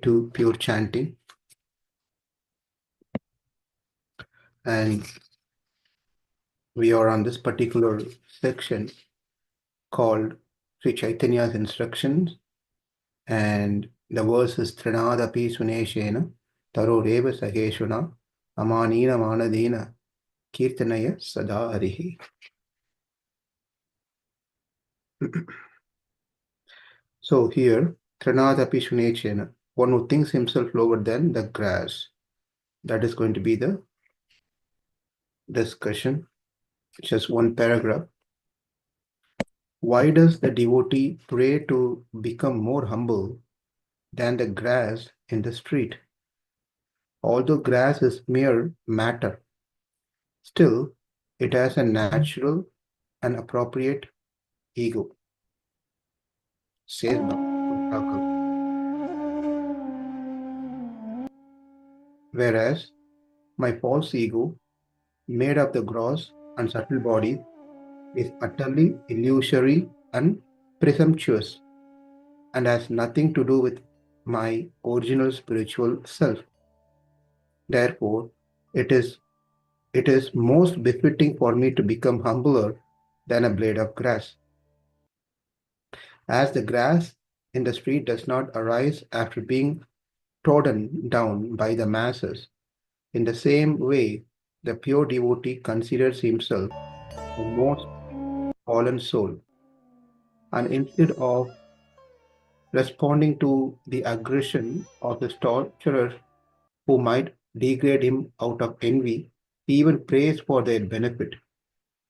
into pure chanting. And we are on this particular section called Sri Chaitanya's instructions. And the verse is Trinād sunīcena, Taror sahiṣṇunā, amanīna manadīna, kirtanaya sada harihi. So here, Trinād sunīcena, one who thinks himself lower than the grass. That is going to be the discussion. Just one paragraph. Why does the devotee pray to become more humble than the grass in the street? Although grass is mere matter, still it has a natural and appropriate ego. Says Bhagavad. Whereas my false ego, made of the gross and subtle body, is utterly illusory and presumptuous and has nothing to do with my original spiritual self. Therefore, it is most befitting for me to become humbler than a blade of grass. As the grass in the street does not arise after being trodden down by the masses, in the same way, the pure devotee considers himself the most fallen soul, and instead of responding to the aggression of the torturer who might degrade him out of envy, he even prays for their benefit.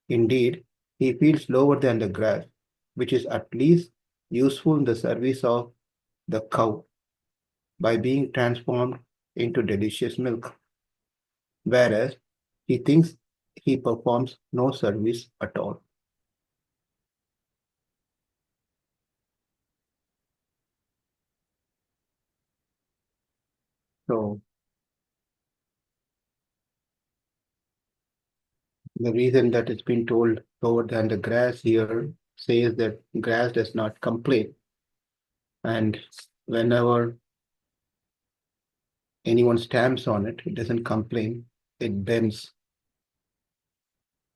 Indeed, he feels lower than the grass, which is at least useful in the service of the cow by being transformed into delicious milk, whereas he thinks he performs no service at all. So, the reason that it's been told lower than the grass here says that grass does not complain. And whenever anyone stamps on it, it doesn't complain, it bends.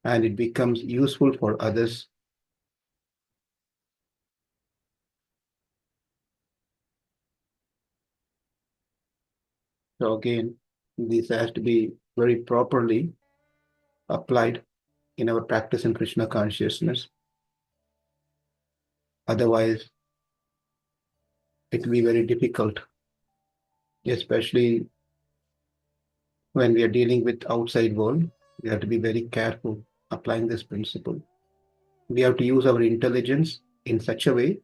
And it becomes useful for others. So again, this has to be very properly applied in our practice in Krishna consciousness. Otherwise, it will be very difficult, especially when we are dealing with outside world. We have to be very careful applying this principle. We have to use our intelligence in such a way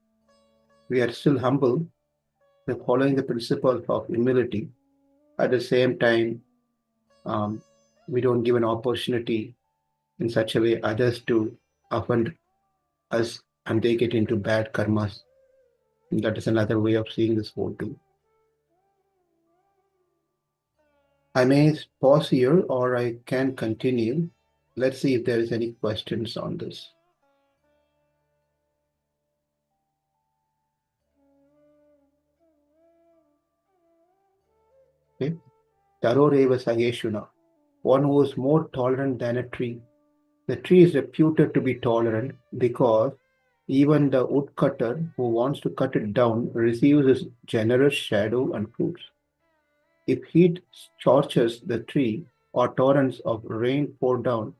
we are still humble, by following the principle of humility. At the same time, we don't give an opportunity in such a way others to offend us and they get into bad karmas. And that is another way of seeing this whole thing. I may pause here or I can continue. Let's see if there is any questions on this. Okay. Taror sahiṣṇunā, one who is more tolerant than a tree. The tree is reputed to be tolerant because even the woodcutter who wants to cut it down receives its generous shadow and fruits. If heat scorches the tree or torrents of rain pour down,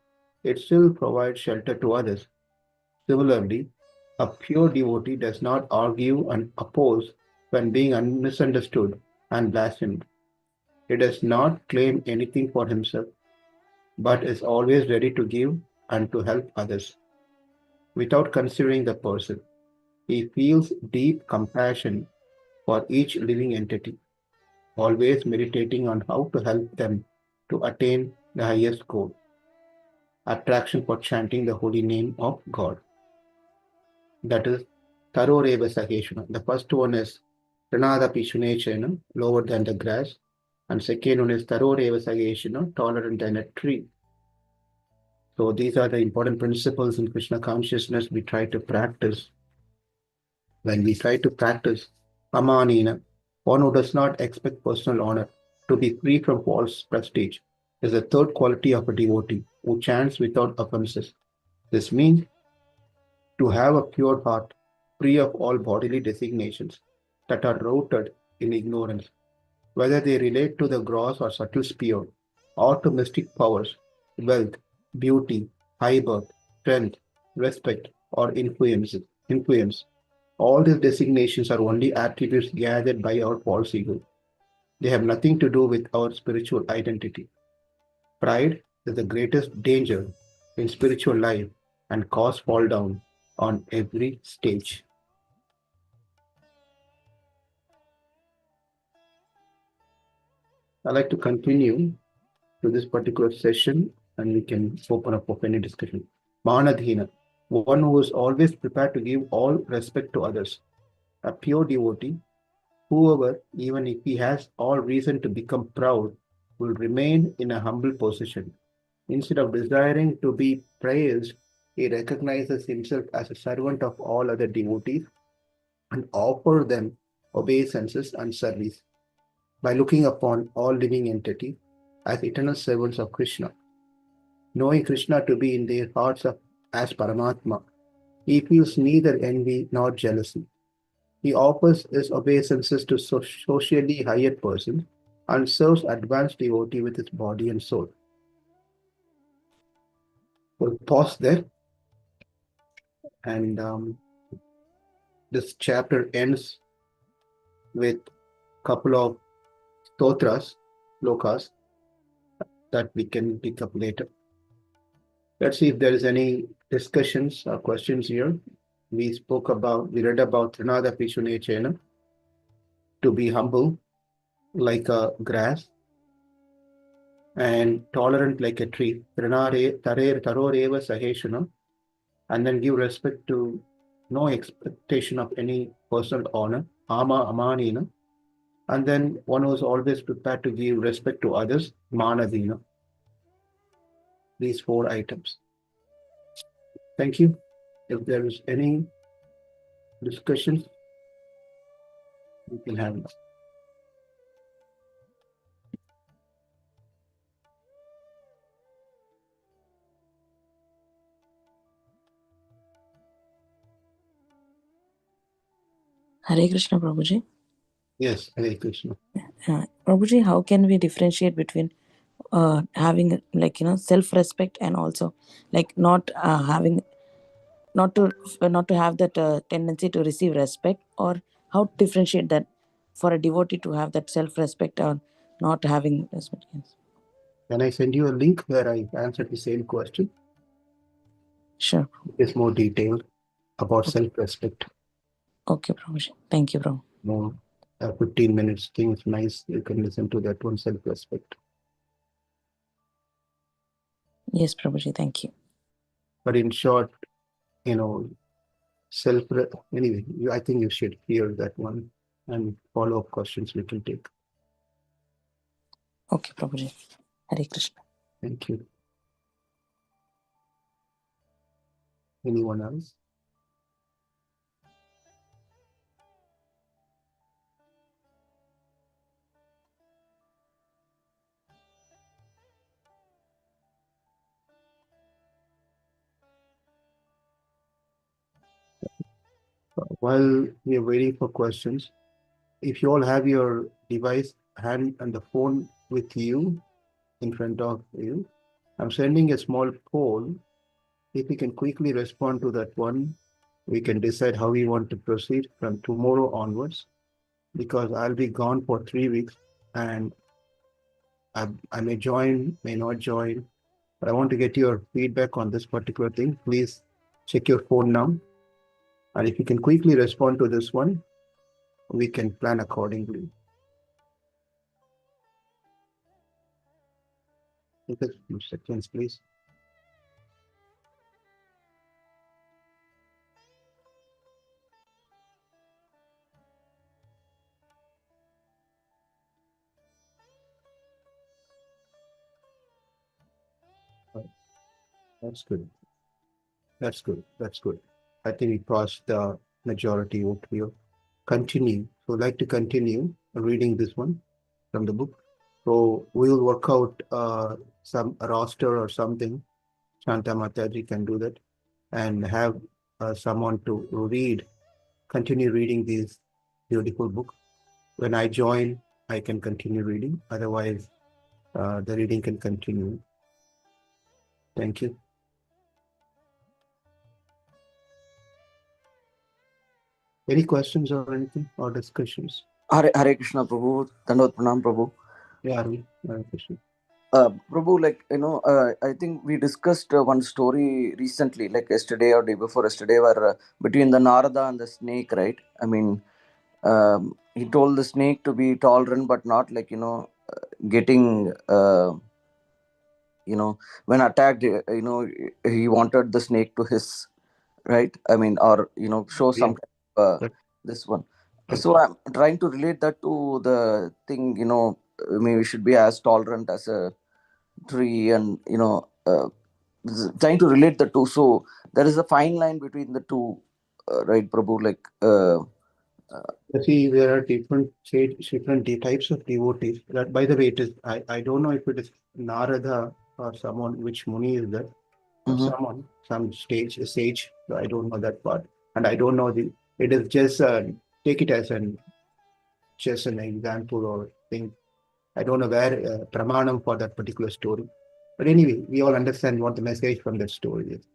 it still provides shelter to others. Similarly, a pure devotee does not argue and oppose when being misunderstood and blasphemed. He does not claim anything for himself, but is always ready to give and to help others. Without considering the person, he feels deep compassion for each living entity, always meditating on how to help them to attain the highest goal, attraction for chanting the holy name of God. That is Taror sahiṣṇunā. The first one is Trinād sunīcena, lower than the grass, and second one is Taror sahiṣṇunā, tolerant than a tree. So these are the important principles in Krishna consciousness we try to practice. When we try to practice amanīna, One who does not expect personal honor, to be free from false prestige, is the third quality of a devotee who chants without offenses. This means to have a pure heart, free of all bodily designations that are rooted in ignorance, whether they relate to the gross or subtle sphere, or to mystic powers, wealth, beauty, high birth, strength, respect, or influence. All these designations are only attributes gathered by our false ego. They have nothing to do with our spiritual identity. Pride is the greatest danger in spiritual life and cause fall down on every stage. I'd like to continue to this particular session and we can open up for any discussion. Manadhina, one who is always prepared to give all respect to others. A pure devotee, whoever, even if he has all reason to become proud, will remain in a humble position. Instead of desiring to be praised, he recognizes himself as a servant of all other devotees and offers them obeisances and service by looking upon all living entities as eternal servants of Krishna. Knowing Krishna to be in their hearts as Paramatma, he feels neither envy nor jealousy. He offers his obeisances to socially higher persons and serves advanced devotee with his body and soul. We'll pause there, and this chapter ends with a couple of stotras, lokas, that we can pick up later. Let's see if there is any discussions or questions here. We read about Trinād sunīcena, to be humble like a grass and tolerant like a tree. Taror eva sahiṣṇunā, and then give respect to no expectation of any personal honor. Ama amanina, and then one who is always prepared to give respect to others. Manadhina. These four items. Thank you. If there is any discussions, we can have it. Hare Krishna, Prabhuji. Yes, Hare Krishna. Prabhuji, how can we differentiate between having self-respect and also not to have that tendency to receive respect, or how to differentiate that for a devotee to have that self-respect or not having respect? Yes. Can I send you a link where I answered the same question? Sure. It's more detailed about self-respect. Okay, Prabhuji. Thank you, Prabhu. More 15 minutes thing is nice. You can listen to that one, self-respect. Yes, Prabhuji. Thank you. But in short, anyway, I think you should hear that one and follow-up questions we can take. Okay, Prabhuji. Hare Krishna. Thank you. Anyone else? While we are waiting for questions, if you all have your device hand and the phone with you, in front of you, I'm sending a small poll. If you can quickly respond to that one, we can decide how we want to proceed from tomorrow onwards, because I'll be gone for 3 weeks and I may join, may not join, but I want to get your feedback on this particular thing. Please check your phone now. And if you can quickly respond to this one, we can plan accordingly. Take a few seconds, please. That's good. That's good. That's good. I think we crossed the majority vote here. Continue. So I'd like to continue reading this one from the book. So we will work out some roster or something. Shanta Mataji can do that and have someone to continue reading this beautiful book. When I join, I can continue reading. Otherwise, the reading can continue. Thank you. Any questions or anything or discussions? Hare Krishna Prabhu, Dandavad Pranam Prabhu. Yeah, Hare Krishna. Prabhu, like, I think we discussed one story recently, like yesterday or day before yesterday, where between the Narada and the snake, right? I mean, he told the snake to be tolerant, but not like, getting, when attacked, he wanted the snake to hiss, right? I mean, or, show some kind of, this one. So I'm trying to relate that to the thing, maybe we should be as tolerant as a tree, and trying to relate the two. So there is a fine line between the two, right, Prabhu? Like, See, there are different types of devotees. That, by the way, it is I don't know if it is Narada or someone, which Muni is that, or someone, some sage. I don't know that part, and I don't know the. It is just take it as just an example or thing. I don't know where pramanam for that particular story, but anyway, we all understand what the message from that story is.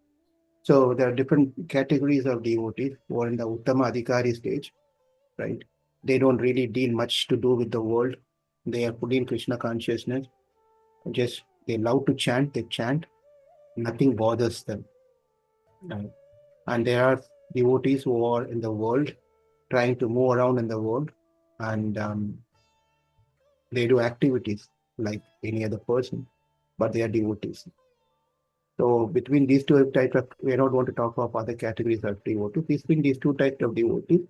So there are different categories of devotees who are in the Uttama Adhikari stage, right? They don't really deal much to do with the world. They are fully in Krishna consciousness. Just they love to chant, they chant, nothing bothers them. Right? And there are devotees who are in the world, trying to move around in the world, and they do activities like any other person, but they are devotees. So between these two types of, we don't want to talk about other categories of devotees. Between these two types of devotees,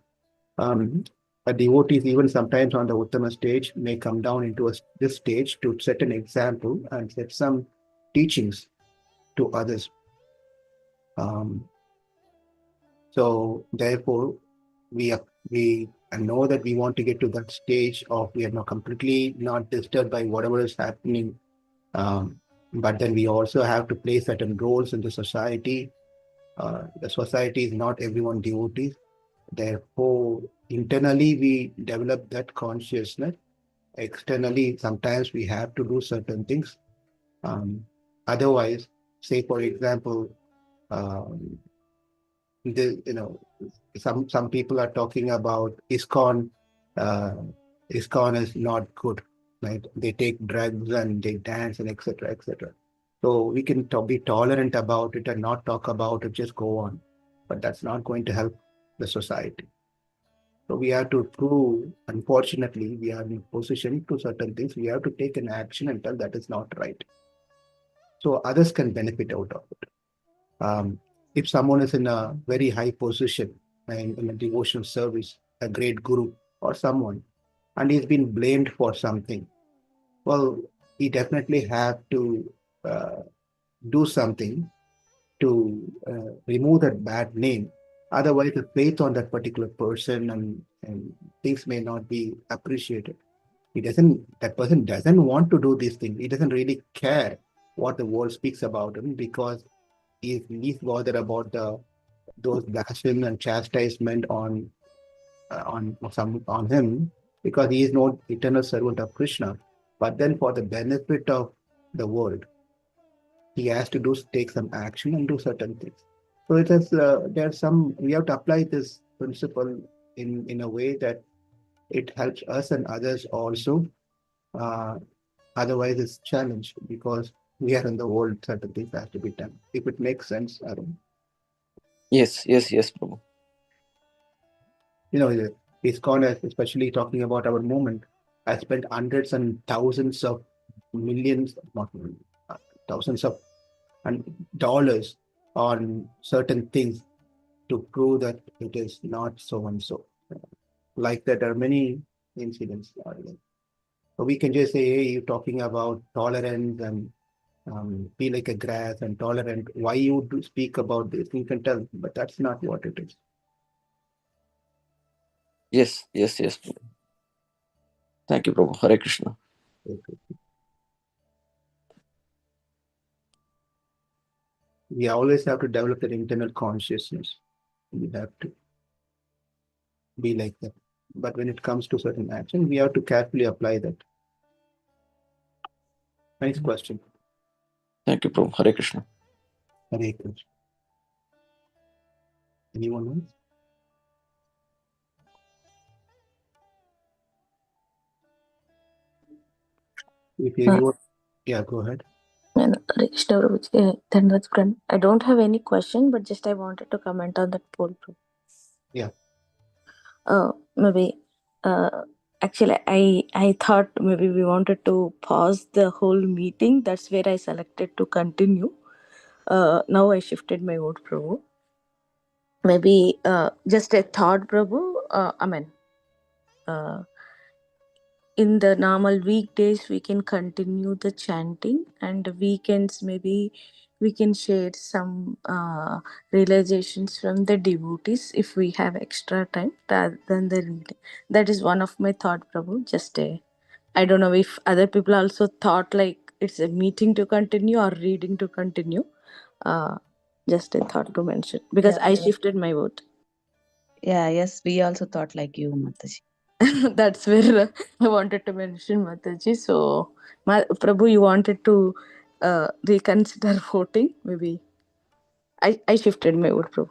a devotees, even sometimes on the Uttama stage, may come down into this stage to set an example and set some teachings to others. So therefore, we know that we want to get to that stage of we are not completely not disturbed by whatever is happening. But then we also have to play certain roles in the society. The society is not everyone devotees. Therefore, internally, we develop that consciousness. Externally, sometimes we have to do certain things. Otherwise, say for example, um, some people are talking about ISKCON. ISKCON is not good, right? They take drugs and they dance and etc. etc. So we can be tolerant about it and not talk about it, just go on. But that's not going to help the society. So we have to prove, unfortunately, we are in a position to certain things. We have to take an action and tell that is not right. So others can benefit out of it. If someone is in a very high position in a devotional service, a great guru or someone, and he's been blamed for something, well, he definitely have to do something to remove that bad name. Otherwise, the faith on that particular person and things may not be appreciated. That person doesn't want to do these things. He doesn't really care what the world speaks about him because he's least bothered about those blasphemy and chastisement on him because he is not eternal servant of Krishna. But then for the benefit of the world, he has to take some action and do certain things. So it is there's some we have to apply this principle in a way that it helps us and others also. Uh, Otherwise, it's challenge because we are in the world. Certain things have to be done. If it makes sense, I don't. yes, Prabhu. ISKCON, especially talking about our movement, I spent hundreds and thousands of millions, not millions, thousands of and dollars on certain things to prove that it is not so and so. Like that, there are many incidents. So we can just say, hey, you're talking about tolerance and be like a grass and tolerant. Why you do speak about this? You can tell, but that's not what it is. Yes, Prabhu. Thank you, Prabhu. Hare Krishna. We always have to develop that internal consciousness. We have to be like that. But when it comes to certain action, we have to carefully apply that. Nice question. Thank you, Prabhu. Hare Krishna. Hare Krishna. Anyone else? If anyone, yeah, go ahead. I don't have any question, but just I wanted to comment on that poll. Yeah. Maybe actually I thought maybe we wanted to pause the whole meeting. That's where I selected to continue. Now I shifted my vote, Prabhu. Maybe just a thought, Prabhu. In the normal weekdays we can continue the chanting, and weekends maybe we can share some realizations from the devotees if we have extra time rather than the reading. That is one of my thought, Prabhu. Just I don't know if other people also thought like it's a meeting to continue or reading to continue. Just a thought to mention, because I shifted my vote. Yeah, yes, we also thought like you, Mataji. That's where I wanted to mention, Mataji. So, Prabhu, you wanted to reconsider voting? Maybe I shifted my vote, Prabhu.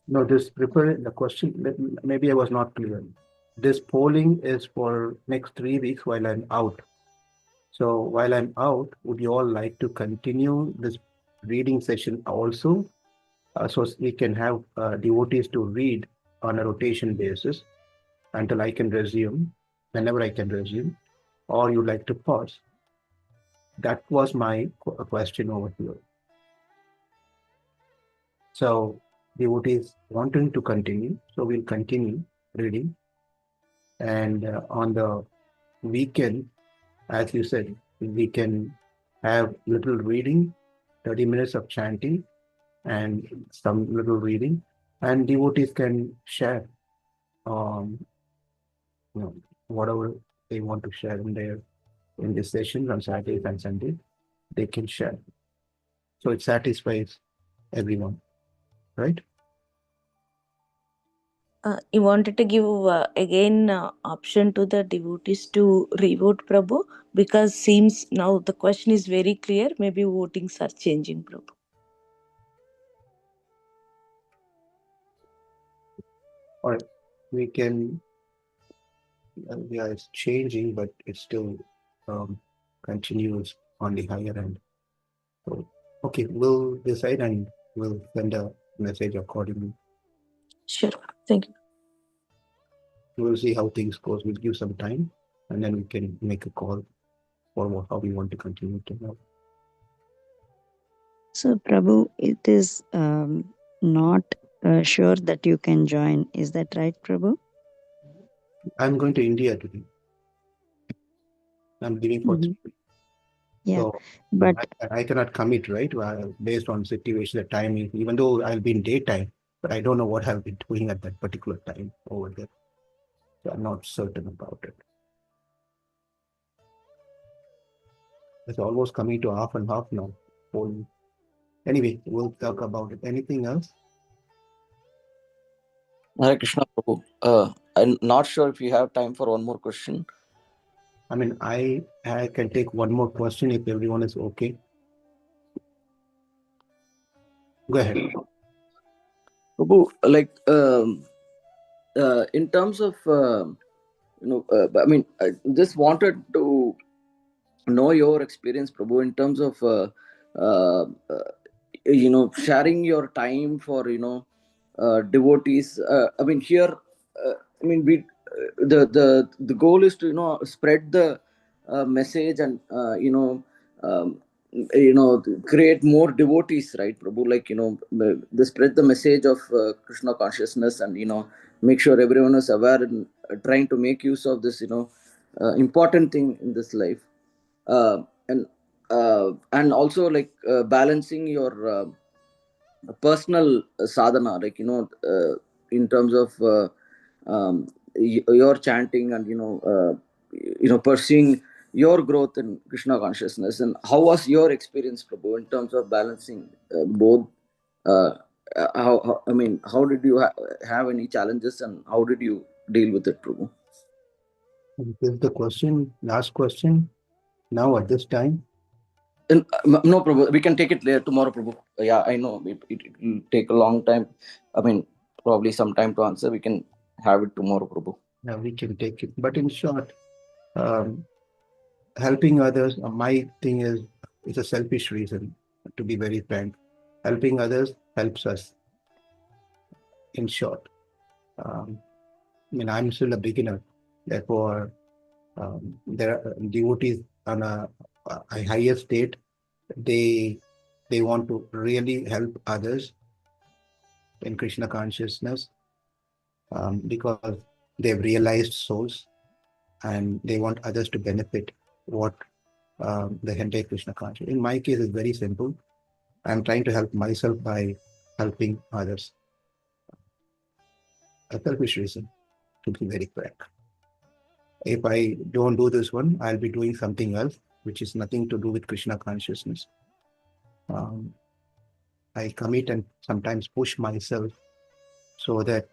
No, this prepare the question. Maybe I was not clear. This polling is for next 3 weeks while I'm out. So while I'm out, would you all like to continue this reading session also? So we can have devotees to read on a rotation basis until I can resume, whenever I can resume, or you'd like to pause? That was my question over here. So devotees wanting to continue, so we'll continue reading. And on the weekend, as you said, we can have little reading, 30 minutes of chanting, and some little reading, and devotees can share whatever they want to share in this session on Saturdays and Sundays, they can share. So it satisfies everyone, right? You wanted to give again option to the devotees to revote, Prabhu, because seems now the question is very clear. Maybe votings are changing, Prabhu. Or we can, yeah, it's changing, but it still continues on the higher end. So, okay, we'll decide and we'll send a message accordingly. Sure, thank you. We'll see how things goes. We'll give some time, and then we can make a call for how we want to continue to know. So, Prabhu, it is not sure that you can join. Is that right, Prabhu? I'm going to India today. I'm leaving for 3 weeks. Yeah, so but I cannot commit, right? Based on situation, the timing, even though I'll be in daytime, but I don't know what I'll be doing at that particular time over there. So I'm not certain about it. It's almost coming to half and half now. Anyway, we'll talk about it. Anything else? Hare Krishna, Prabhu. I'm not sure if you have time for one more question. I mean, I can take one more question if everyone is okay. Go ahead. Prabhu, like in terms of I mean, I just wanted to know your experience, Prabhu, in terms of sharing your time for devotees. I mean, here, I mean, the goal is to spread the message and create more devotees, right, Prabhu? Like the spread the message of Krishna consciousness, and make sure everyone is aware and trying to make use of this important thing in this life. And also like balancing your personal sadhana, like in terms of your chanting and pursuing your growth in Krishna consciousness. And how was your experience, Prabhu, in terms of balancing both? How did you have any challenges, and how did you deal with it, Prabhu? This is the question, last question, now at this time. No, Prabhu, we can take it later, tomorrow, Prabhu. Yeah, I know it will take a long time. Probably some time to answer. We can have it tomorrow, Prabhu. Yeah, we can take it. But in short, helping others, my thing is, it's a selfish reason, to be very frank. Helping others helps us. In short, I'm still a beginner. Therefore, there are devotees on a higher state. They want to really help others in Krishna consciousness because they've realized souls and they want others to benefit what the Hare Krishna consciousness. In my case, it's very simple. I'm trying to help myself by helping others. A selfish reason, to be very frank. If I don't do this one, I'll be doing something else, which is nothing to do with Krishna consciousness. I commit and sometimes push myself so that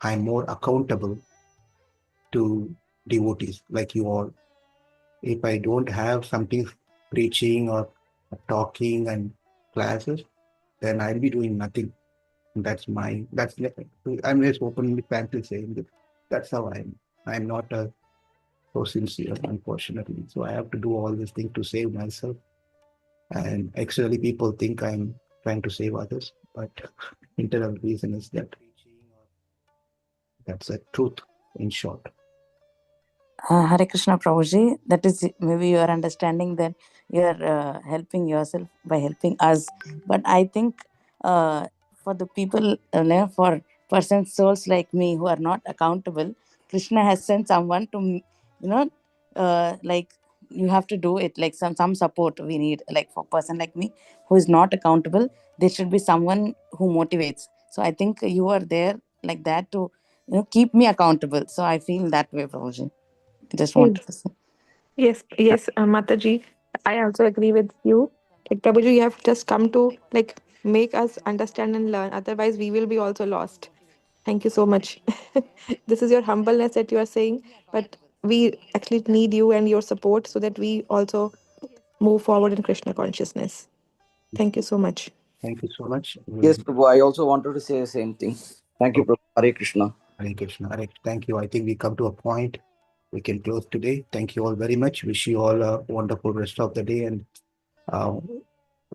I'm more accountable to devotees like you all. If I don't have something preaching or talking and classes, then I'll be doing nothing. I'm just openly frankly saying that that's how I'm not so sincere, unfortunately. So I have to do all these things to save myself. And actually people think I'm trying to save others, but internal reason is that that's the truth in short. Hare Krishna Prabhuji, that is maybe your understanding that you are helping yourself by helping us. But I think for the people, for persons, souls like me who are not accountable, Krishna has sent someone to, like you have to do it, like some support we need. Like for a person like me who is not accountable, there should be someone who motivates. So I think you are there like that to keep me accountable. So I feel that way, Prabhuji. Just want to say. Yes, Mataji, I also agree with you. Like Prabhuji, you have just come to make us understand and learn. Otherwise, we will be also lost. Thank you so much. This is your humbleness that you are saying, but we actually need you and your support so that we also move forward in Krishna consciousness. Thank you so much. Thank you so much. Yes, Prabhu, I also wanted to say the same thing. Thank you, Prabhu. Hare Krishna. Hare Krishna. Thank you. I think we come to a point we can close today. Thank you all very much. Wish you all a wonderful rest of the day, and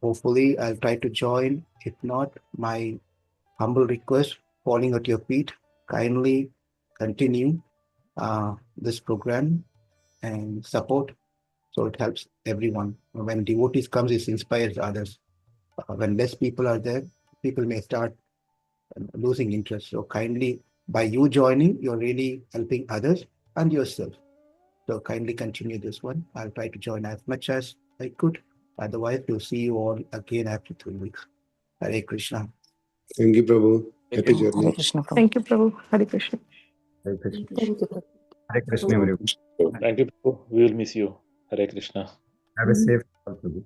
hopefully I'll try to join. If not, my humble request, falling at your feet, kindly continue this program and support so it helps everyone. When devotees comes, it inspires others. When less people are there, people may start losing interest. So kindly, by you joining, you're really helping others and yourself. So kindly continue this one. I'll try to join as much as I could. Otherwise, we'll see you all again after 3 weeks. Hare Krishna. Thank you, Prabhu. Happy Hare journey. Krishna, Prabhu. Thank you, Prabhu. Hare Krishna. Hare Krishna. Thank you. Hare Krishna, everyone. Thank you, Prabhu. We will miss you. Hare Krishna. Have a safe Prabhu.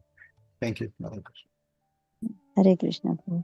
Thank you. Hare Krishna. Hare Krishna, Prabhu.